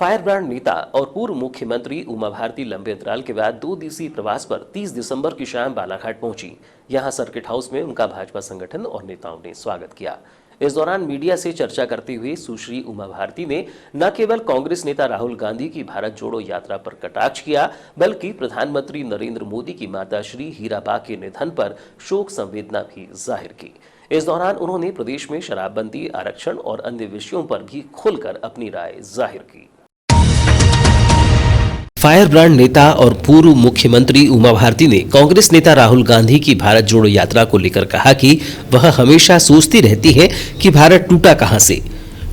Fire brand नेता और पूर्व मुख्यमंत्री उमा भारती लंबे अंतराल के बाद 2 दिवसीय प्रवास पर 30 दिसंबर की शाम बालाघाट पहुंची। यहां सर्किट हाउस में उनका भाजपा संगठन और नेताओं ने स्वागत किया। इस दौरान मीडिया से चर्चा करते हुए सुश्री उमा भारती ने न केवल कांग्रेस नेता राहुल गांधी की भारत जोड़ो यात्रा पर कटाक्ष किया, बल्कि प्रधानमंत्री नरेंद्र मोदी की माता श्री हीराबा के निधन पर शोक संवेदना भी जाहिर की। इस दौरान उन्होंने प्रदेश में शराबबंदी, आरक्षण और अन्य विषयों पर भी खुलकर अपनी राय जाहिर की। फायर ब्रांड नेता और पूर्व मुख्यमंत्री उमा भारती ने कांग्रेस नेता राहुल गांधी की भारत जोड़ो यात्रा को लेकर कहा कि वह हमेशा सोचती रहती है कि भारत टूटा कहां से।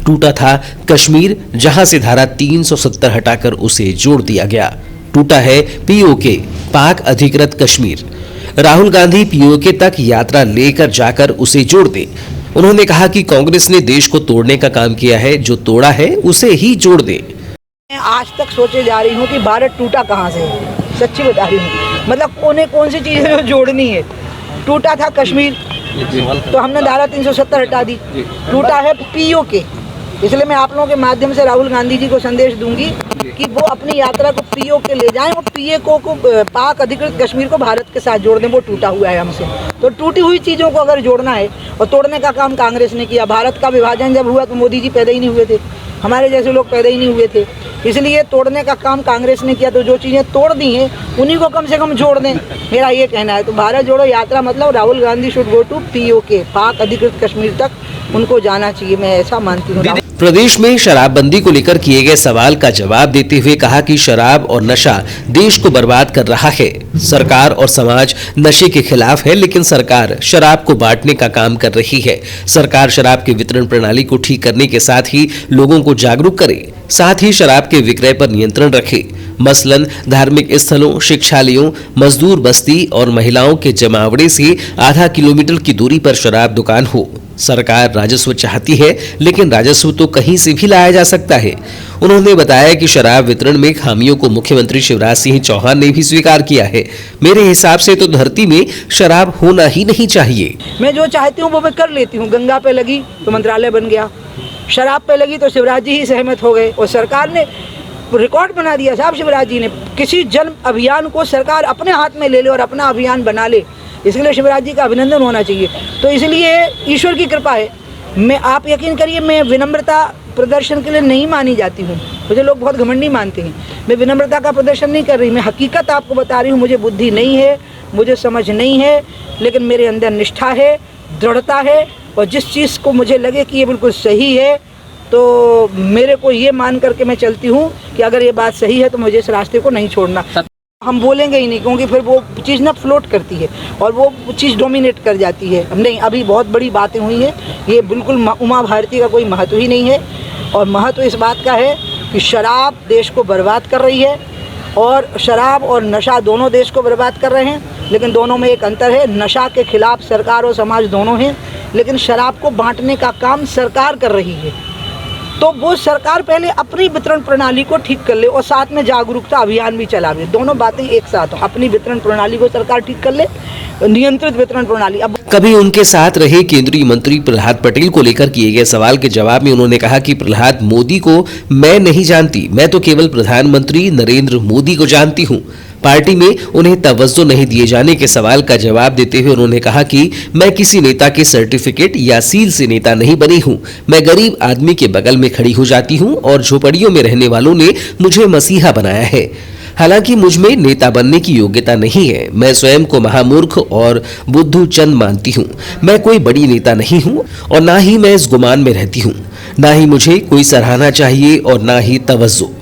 टूटा था कश्मीर, जहां से धारा 370 हटाकर उसे जोड़ दिया गया। टूटा है पीओके, पाक अधिकृत कश्मीर। राहुल गांधी पीओके तक यात्रा लेकर जाकर उसे जोड़ दे। उन्होंने कहा कि कांग्रेस ने देश को तोड़ने का काम किया है, जो तोड़ा है उसे ही जोड़ दे। मैं आज तक सोचे जा रही हूँ कि भारत टूटा कहाँ से है। सच्ची बता रही हूँ, मतलब कौन सी चीज़ है जो जोड़नी है। टूटा था कश्मीर, तो हमने धारा 370 हटा दी। टूटा है पीओके, इसलिए मैं आप लोगों के माध्यम से राहुल गांधी जी को संदेश दूंगी कि वो अपनी यात्रा को पीओके ले जाएं और पीओके को पाक अधिकृत कश्मीर को भारत के साथ जोड़ दें। वो टूटा हुआ है हमसे, तो टूटी हुई चीज़ों को अगर जोड़ना है और तोड़ने का काम कांग्रेस ने किया। भारत का विभाजन जब हुआ तो मोदी जी पैदा ही नहीं हुए थे, हमारे जैसे लोग पैदा ही नहीं हुए थे, इसलिए तोड़ने का काम कांग्रेस ने किया। तो जो चीज़ें तोड़ दी हैं उन्हीं को कम से कम जोड़ दें, मेरा ये कहना है। तो भारत जोड़ो यात्रा मतलब Rahul Gandhi should go to PoK, Pak अधिकृत कश्मीर तक उनको जाना चाहिए, मैं ऐसा मानती हूँ। प्रदेश में शराबबंदी को लेकर किए गए सवाल का जवाब देते हुए कहा कि शराब और नशा देश को बर्बाद कर रहा है। सरकार और समाज नशे के खिलाफ है, लेकिन सरकार शराब को बांटने का काम कर रही है। सरकार शराब के वितरण प्रणाली को ठीक करने के साथ ही लोगों को जागरूक करे, साथ ही शराब के विक्रय पर नियंत्रण रखे। मसलन धार्मिक स्थलों, शिक्षालयों, मजदूर बस्ती और महिलाओं के जमावड़े से आधा किलोमीटर की दूरी पर शराब दुकान हो। सरकार राजस्व चाहती है, लेकिन राजस्व तो कहीं से भी लाया जा सकता है। उन्होंने बताया कि शराब वितरण में खामियों को मुख्यमंत्री शिवराज सिंह चौहान ने भी स्वीकार किया है। मेरे हिसाब से तो धरती में शराब होना ही नहीं चाहिए। मैं जो चाहती हूँ वो मैं कर लेती हूँ। गंगा पे लगी तो मंत्रालय बन गया, शराब पे लगी तो शिवराज जी ही सहमत हो गए और सरकार ने रिकॉर्ड बना दिया। साहब शिवराज जी ने किसी जन अभियान को सरकार अपने हाथ में ले ले और अपना अभियान बना ले, इसलिए शिवराज जी का अभिनंदन होना चाहिए। तो इसलिए ईश्वर की कृपा है। मैं, आप यकीन करिए, मैं विनम्रता प्रदर्शन के लिए नहीं मानी जाती हूँ। मुझे लोग बहुत घमंडी मानते हैं, मैं विनम्रता का प्रदर्शन नहीं कर रही, मैं हकीकत आपको बता रही हूँ। मुझे बुद्धि नहीं है, मुझे समझ नहीं है, लेकिन मेरे अंदर निष्ठा है, दृढ़ता है, और जिस चीज़ को मुझे लगे कि ये बिल्कुल सही है तो मेरे को ये मान करके मैं चलती हूँ कि अगर ये बात सही है तो मुझे इस रास्ते को नहीं छोड़ना। हम बोलेंगे ही नहीं, क्योंकि फिर वो चीज़ ना फ्लोट करती है और वो चीज़ डोमिनेट कर जाती है। नहीं, अभी बहुत बड़ी बातें हुई हैं, ये बिल्कुल उमा भारती का कोई महत्व ही नहीं है। और महत्व इस बात का है कि शराब देश को बर्बाद कर रही है, और शराब और नशा दोनों देश को बर्बाद कर रहे हैं, लेकिन दोनों में एक अंतर है। नशा के खिलाफ सरकार और समाज दोनों हैं, लेकिन शराब को बांटने का काम सरकार कर रही है। तो वो सरकार पहले अपनी वितरण प्रणाली को ठीक कर ले और साथ में जागरूकता अभियान भी चलावे। दोनों बातें एक साथ हो। अपनी वितरण प्रणाली को सरकार ठीक कर ले, नियंत्रित वितरण प्रणाली। अब कभी उनके साथ रहे केंद्रीय मंत्री प्रहलाद पटेल को लेकर किए गए सवाल के जवाब में उन्होंने कहा कि प्रहलाद मोदी को मैं नहीं जानती, मैं तो केवल प्रधानमंत्री नरेंद्र मोदी को जानती हूँ। पार्टी में उन्हें तवज्जो नहीं दिए जाने के सवाल का जवाब देते हुए उन्होंने कहा कि मैं किसी नेता के सर्टिफिकेट या सील से नेता नहीं बनी हूं। मैं गरीब आदमी के बगल में खड़ी हो जाती हूं और झोपड़ियों में रहने वालों ने मुझे मसीहा बनाया है। हालांकि मुझ में नेता बनने की योग्यता नहीं है। मैं स्वयं को महामूर्ख और बुद्धू चंद मानती हूँ। मैं कोई बड़ी नेता नहीं हूँ और ना ही मैं इस गुमान में रहती हूँ। ना ही मुझे कोई सराहना चाहिए और ना ही तवज्जो।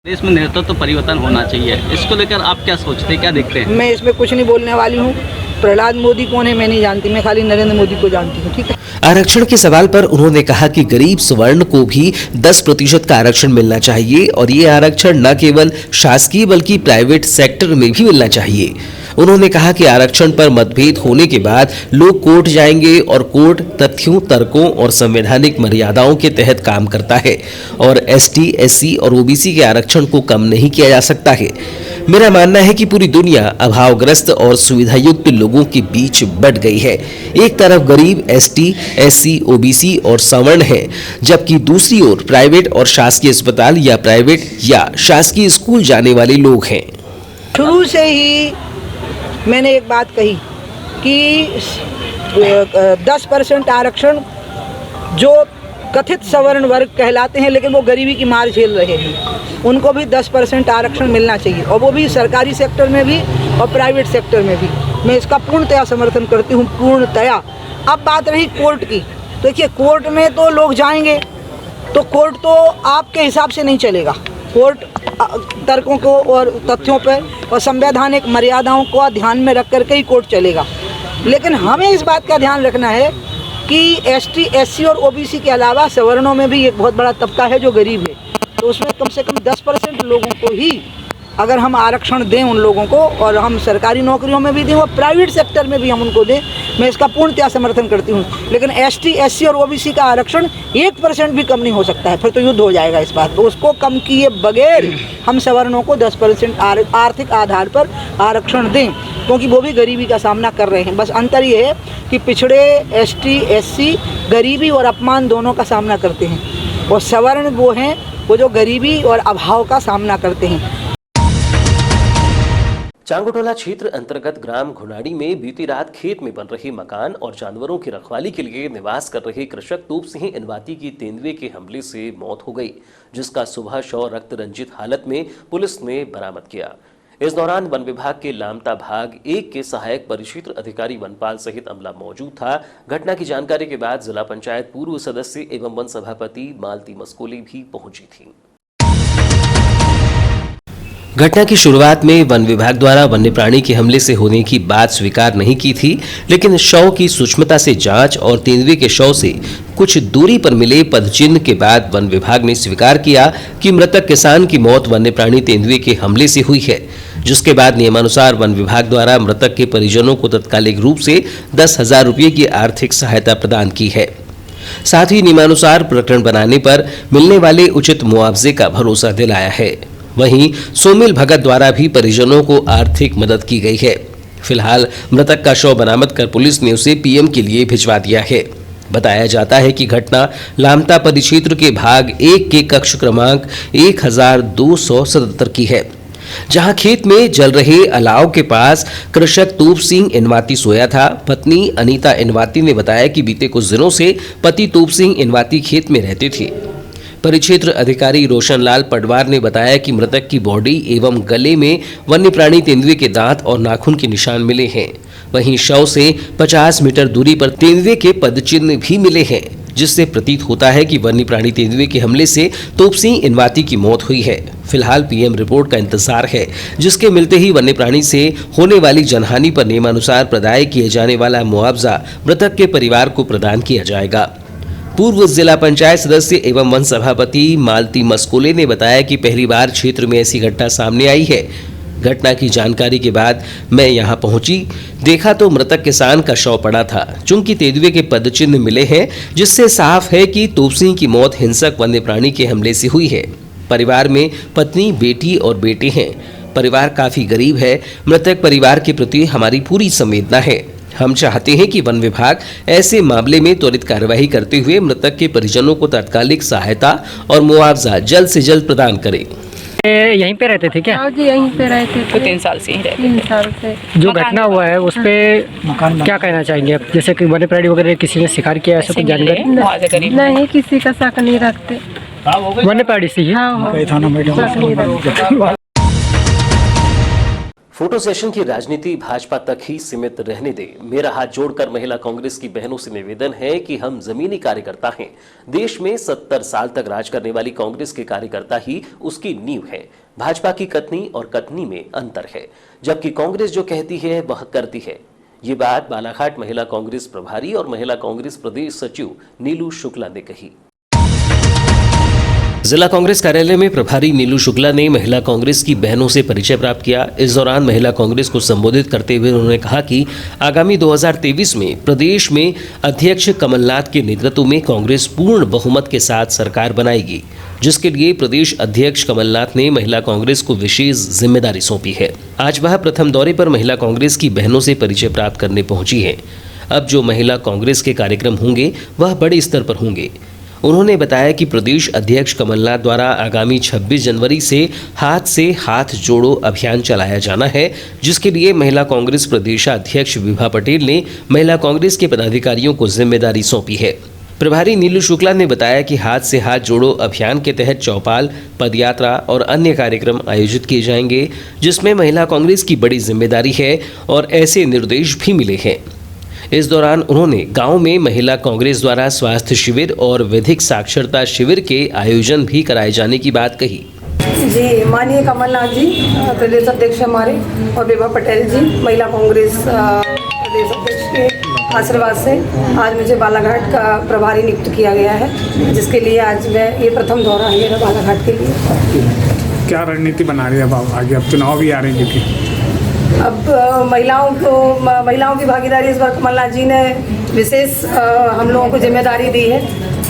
देश में नेतृत्व तो परिवर्तन होना चाहिए, इसको लेकर आप क्या सोचते हैं, क्या देखते हैं? मैं इसमें कुछ नहीं बोलने वाली हूँ। प्रहलाद मोदी कौन है मैं नहीं जानती, मैं खाली नरेंद्र मोदी को जानती हूँ। ठीक है। आरक्षण के सवाल पर उन्होंने कहा कि गरीब सवर्ण को भी 10% का आरक्षण मिलना चाहिए और ये आरक्षण न केवल शासकीय बल्कि प्राइवेट सेक्टर में भी मिलना चाहिए। उन्होंने कहा कि आरक्षण पर मतभेद होने के बाद लोग कोर्ट जाएंगे और कोर्ट तथ्यों, तर्कों और संवैधानिक मर्यादाओं के तहत काम करता है और एसटी, एससी और ओबीसी के आरक्षण को कम नहीं किया जा सकता है। मेरा मानना है कि पूरी दुनिया अभावग्रस्त और सुविधायुक्त लोगों लोगों के बीच बंट गई है। एक तरफ गरीब एसटी, एससी, ओबीसी और सवर्ण हैं, जबकि दूसरी ओर प्राइवेट और शासकीय अस्पताल या प्राइवेट या शासकीय स्कूल जाने वाले लोग हैं। शुरू से ही मैंने एक बात कही कि 10% आरक्षण जो कथित सवर्ण वर्ग कहलाते हैं लेकिन वो गरीबी की मार झेल रहे हैं, उनको भी 10% आरक्षण मिलना चाहिए, और वो भी सरकारी सेक्टर में भी और प्राइवेट सेक्टर में भी। मैं इसका पूर्णतया समर्थन करती हूँ, पूर्णतया। अब बात रही कोर्ट की, तो देखिए कोर्ट में तो लोग जाएंगे, तो कोर्ट तो आपके हिसाब से नहीं चलेगा। कोर्ट तर्कों को और तथ्यों पर और संवैधानिक मर्यादाओं को ध्यान में रख करके ही कोर्ट चलेगा। लेकिन हमें इस बात का ध्यान रखना है कि एसटी, एससी और ओबीसी के अलावा सवर्णों में भी एक बहुत बड़ा तबका है जो गरीब है, तो उसमें कम से कम 10% लोगों को ही अगर हम आरक्षण दें उन लोगों को, और हम सरकारी नौकरियों में भी दें और प्राइवेट सेक्टर में भी हम उनको दें, मैं इसका पूर्णतया समर्थन करती हूँ। लेकिन एसटी, एससी और ओबीसी का आरक्षण 1% भी कम नहीं हो सकता है, फिर तो युद्ध हो जाएगा इस बात। तो उसको कम किए बगैर हम सवर्णों को 10% आर्थिक आधार पर आरक्षण दें, क्योंकि वो भी गरीबी का सामना कर रहे हैं। बस अंतर ये है कि पिछड़े एसटी, एससी गरीबी और अपमान दोनों का सामना करते हैं, और सवर्ण वो हैं वो जो गरीबी और अभाव का सामना करते हैं। चांगुटोला क्षेत्र अंतर्गत ग्राम घुनाड़ी में बीती रात खेत में बन रहे मकान और जानवरों की रखवाली के लिए निवास कर रहे कृषक तूप सिंह इनवाती की तेंदुए के हमले से मौत हो गई, जिसका सुबह शव रक्त रंजित हालत में पुलिस ने बरामद किया। इस दौरान वन विभाग के लामता भाग 1 के सहायक परिक्षेत्र अधिकारी वनपाल सहित अमला मौजूद था। घटना की जानकारी के बाद जिला पंचायत पूर्व सदस्य एवं वन सभापति मालती मस्कोली भी पहुंची थी। घटना की शुरुआत में वन विभाग द्वारा वन्य प्राणी के हमले से होने की बात स्वीकार नहीं की थी, लेकिन शव की सूक्ष्मता से जांच और तेंदुए के शव से कुछ दूरी पर मिले पदचिन्ह के बाद वन विभाग ने स्वीकार किया कि मृतक किसान की मौत वन्य प्राणी तेंदुए के हमले से हुई है, जिसके बाद नियमानुसार वन विभाग द्वारा मृतक के परिजनों को तात्कालिक रूप से 10,000 रुपये की आर्थिक सहायता प्रदान की है। साथ ही नियमानुसार प्रकरण बनाने पर मिलने वाले उचित मुआवजे का भरोसा दिलाया है। वहीं सोमिल भगत द्वारा भी परिजनों को आर्थिक मदद की गई है। फिलहाल मृतक का शव बरामद कर पुलिस ने उसे पीएम के लिए भिजवा दिया है। बताया जाता है कि घटना लामता परिक्षेत्र के भाग 1 के कक्ष क्रमांक 1277 की है, जहां खेत में जल रहे अलाव के पास कृषक तूप सिंह इनवाती सोया था। पत्नी अनीता इनवाती ने बताया कि बीते कुछ दिनों से पति तूप सिंह इनवाती खेत में रहते थे। परिक्षेत्र अधिकारी रोशनलाल पटवार ने बताया कि मृतक की बॉडी एवं गले में वन्य प्राणी तेंदुए के दांत और नाखून के निशान मिले हैं। वहीं शव से 50 मीटर दूरी पर तेंदुए के पदचिन्ह भी मिले हैं, जिससे प्रतीत होता है कि वन्य प्राणी तेंदुए के हमले से तूप सिंह इनवाती की मौत हुई है। फिलहाल पीएम रिपोर्ट का इंतजार है, जिसके मिलते ही वन्य प्राणी से होने वाली जनहानि पर नियमानुसार प्रदाय किए जाने वाला मुआवजा मृतक के परिवार को प्रदान किया जाएगा। पूर्व जिला पंचायत सदस्य एवं वन सभापति मालती मस्कोले ने बताया कि पहली बार क्षेत्र में ऐसी घटना सामने आई है। घटना की जानकारी के बाद मैं यहां पहुंची, देखा तो मृतक किसान का शव पड़ा था। चूंकि तेंदुए के पदचिन्ह मिले हैं, जिससे साफ है कि तूप सिंह की मौत हिंसक वन्य प्राणी के हमले से हुई है। परिवार में पत्नी, बेटी और बेटे हैं। परिवार काफी गरीब है। मृतक परिवार के प्रति हमारी पूरी संवेदना है। हम चाहते हैं कि वन विभाग ऐसे मामले में त्वरित कार्यवाही करते हुए मृतक के परिजनों को तात्कालिक सहायता और मुआवजा जल्द से जल्द प्रदान करे। यहीं पे रहते थे क्या? हाँ जी, यहीं पे रहते थे। 3 साल से ही रहते 3 साल से। जो घटना हुआ है उस पे क्या कहना चाहेंगे आप? जैसे कि वन्य प्राणी वगैरह किसी ने शिकार किया, ऐसा कुछ जानकारी? नहीं, किसी का शक नहीं रखते। वन्य प्राणी से ही? हाँ, शक नहीं रखते। फोटो सेशन की राजनीति भाजपा तक ही सीमित रहने दे। मेरा हाथ जोड़कर महिला कांग्रेस की बहनों से निवेदन है कि हम जमीनी कार्यकर्ता हैं। देश में 70 साल तक राज करने वाली कांग्रेस के कार्यकर्ता ही उसकी नींव है। भाजपा की कथनी और कथनी में अंतर है, जबकि कांग्रेस जो कहती है वह करती है। ये बात बालाघाट महिला कांग्रेस प्रभारी और महिला कांग्रेस प्रदेश सचिव नीलू शुक्ला ने कही। जिला कांग्रेस कार्यालय में प्रभारी नीलू शुक्ला ने महिला कांग्रेस की बहनों से परिचय प्राप्त किया। इस दौरान महिला कांग्रेस को संबोधित करते हुए उन्होंने कहा कि आगामी 2023 में प्रदेश में अध्यक्ष कमलनाथ के नेतृत्व में कांग्रेस पूर्ण बहुमत के साथ सरकार बनाएगी, जिसके लिए प्रदेश अध्यक्ष कमलनाथ ने महिला कांग्रेस को विशेष जिम्मेदारी सौंपी है। आज वह प्रथम दौरे पर महिला कांग्रेस की बहनों से परिचय प्राप्त करने पहुंची हैं। अब जो महिला कांग्रेस के कार्यक्रम होंगे वह बड़े स्तर पर होंगे। उन्होंने बताया कि प्रदेश अध्यक्ष कमलनाथ द्वारा आगामी 26 जनवरी से हाथ जोड़ो अभियान चलाया जाना है, जिसके लिए महिला कांग्रेस प्रदेशाध्यक्ष विभा पटेल ने महिला कांग्रेस के पदाधिकारियों को जिम्मेदारी सौंपी है। प्रभारी नीलू शुक्ला ने बताया कि हाथ जोड़ो अभियान के तहत चौपाल, पदयात्रा और अन्य कार्यक्रम आयोजित किए जाएंगे, जिसमें महिला कांग्रेस की बड़ी जिम्मेदारी है और ऐसे निर्देश भी मिले हैं। इस दौरान उन्होंने गांव में महिला कांग्रेस द्वारा स्वास्थ्य शिविर और विधिक साक्षरता शिविर के आयोजन भी कराए जाने की बात कही। जी, माननीय कमलनाथ जी प्रदेश अध्यक्ष हमारे और विभा पटेल जी महिला कांग्रेस प्रदेश अध्यक्ष के आशीर्वाद से आज मुझे बालाघाट का प्रभारी नियुक्त किया गया है, जिसके लिए आज मैं ये प्रथम दौरा है मेरा बालाघाट के लिए। क्या रणनीति बना रही है आगे? अब चुनाव भी आ रहे हैं क्योंकि अब महिलाओं की भागीदारी इस बार कमलनाथ जी ने विशेष हम लोगों को जिम्मेदारी दी है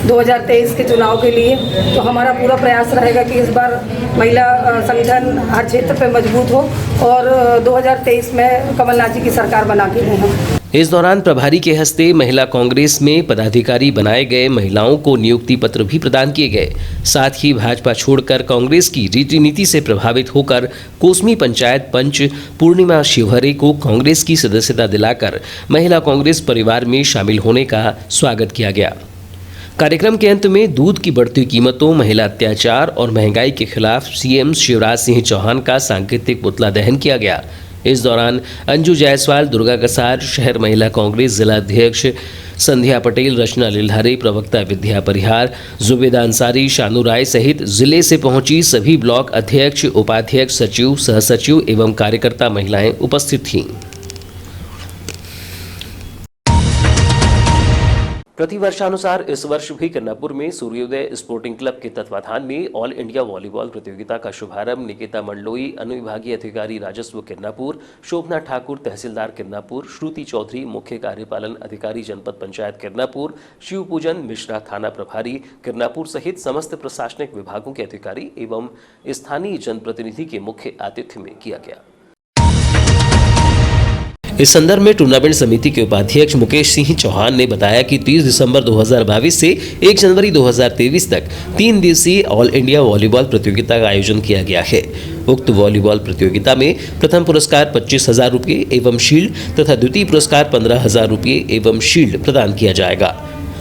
2023 के चुनाव के लिए। तो हमारा पूरा प्रयास रहेगा कि इस बार महिला संगठन हर क्षेत्र पे मजबूत हो और 2023 में कमलनाथ जी की सरकार बना के दें हम। इस दौरान प्रभारी के हस्ते महिला कांग्रेस में पदाधिकारी बनाए गए महिलाओं को नियुक्ति पत्र भी प्रदान किए गए। साथ ही भाजपा छोड़कर कांग्रेस की रीति नीति से प्रभावित होकर कोसमी पंचायत पंच पूर्णिमा शिवहरे को कांग्रेस की सदस्यता दिलाकर महिला कांग्रेस परिवार में शामिल होने का स्वागत किया गया। कार्यक्रम के अंत में दूध की बढ़ती कीमतों, महिला अत्याचार और महंगाई के खिलाफ सीएम शिवराज सिंह चौहान का सांकेतिक पुतला दहन किया गया। इस दौरान अंजू जायसवाल, दुर्गा कसार, शहर महिला कांग्रेस जिला अध्यक्ष संध्या पटेल, रचना लिल्हारे, प्रवक्ता विद्या परिहार, जुबेदा अंसारी, शानू राय सहित जिले से पहुंची सभी ब्लॉक अध्यक्ष, उपाध्यक्ष, सचिव, सहसचिव एवं कार्यकर्ता महिलाएं उपस्थित थीं। प्रतिवर्षानुसार इस वर्ष भी कन्नापुर में सूर्योदय स्पोर्टिंग क्लब के तत्वाधान में ऑल इंडिया वॉलीबॉल प्रतियोगिता का शुभारंभ निकिता मंडलोई, अनुविभागीय अधिकारी राजस्व किन्नापुर, शोभना ठाकुर तहसीलदार किन्नापुर, श्रुति चौधरी मुख्य कार्यपालन अधिकारी जनपद पंचायत किन्नापुर, शिव पूजन मिश्रा थाना प्रभारी किन्नापुर सहित समस्त प्रशासनिक विभागों के अधिकारी एवं स्थानीय जनप्रतिनिधि के मुख्य आतिथ्य में किया गया। इस संदर्भ में टूर्नामेंट समिति के उपाध्यक्ष मुकेश सिंह चौहान ने बताया कि 30 दिसंबर 2022 से 1 जनवरी 2023 तक 3 दिवसीय ऑल इंडिया वॉलीबॉल प्रतियोगिता का आयोजन किया गया है। उक्त वॉलीबॉल प्रतियोगिता में प्रथम पुरस्कार 25,000 रुपये एवं शील्ड तथा द्वितीय पुरस्कार 15,000 रुपये एवं शील्ड प्रदान किया जाएगा।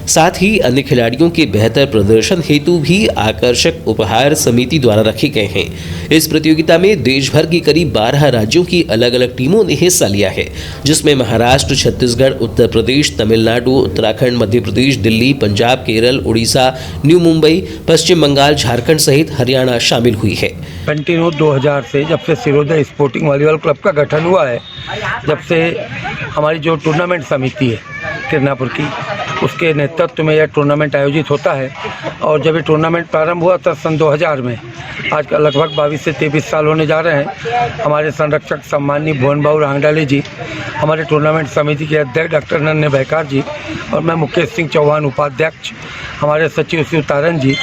साथ ही अन्य खिलाड़ियों के बेहतर प्रदर्शन हेतु भी आकर्षक उपहार समिति द्वारा रखे गए हैं। इस प्रतियोगिता में देश भर की करीब 12 राज्यों की अलग अलग टीमों ने हिस्सा लिया है, जिसमें महाराष्ट्र, छत्तीसगढ़, उत्तर प्रदेश, तमिलनाडु, उत्तराखंड, मध्य प्रदेश, दिल्ली, पंजाब, केरल, उड़ीसा, न्यू मुंबई, पश्चिम बंगाल, झारखंड सहित हरियाणा शामिल हुई है। कंटिन्यू 2000 से जब से सूर्योदय स्पोर्टिंग वॉलीबॉल क्लब का गठन हुआ है, जब से हमारी जो टूर्नामेंट समिति है किन्नापुर की, उसके नेतृत्व में यह टूर्नामेंट आयोजित होता है। और जब ये टूर्नामेंट प्रारंभ हुआ था सन 2000 में, आज का लगभग 22 से 23 साल होने जा रहे हैं। हमारे संरक्षक सम्माननीय भुवन बाबू रांगडाले जी, हमारे टूर्नामेंट समिति के अध्यक्ष डॉक्टर नन्हे बैकार जी और मैं मुकेश सिंह चौहान उपाध्यक्ष, हमारे सचिव शिव तारण जी,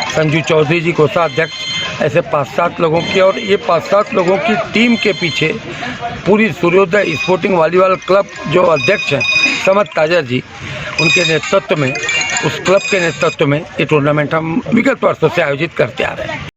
संजू चौधरी जी कोषाध्यक्ष, ऐसे 5-7 लोगों की, और ये 5-7 लोगों की टीम के पीछे पूरी सूर्योदय स्पोर्टिंग वॉलीबॉल क्लब जो अध्यक्ष हैं समद ताजर जी, उनके नेतृत्व में, उस क्लब के नेतृत्व में ये टूर्नामेंट हम विगत वर्षों से आयोजित करते आ रहे हैं।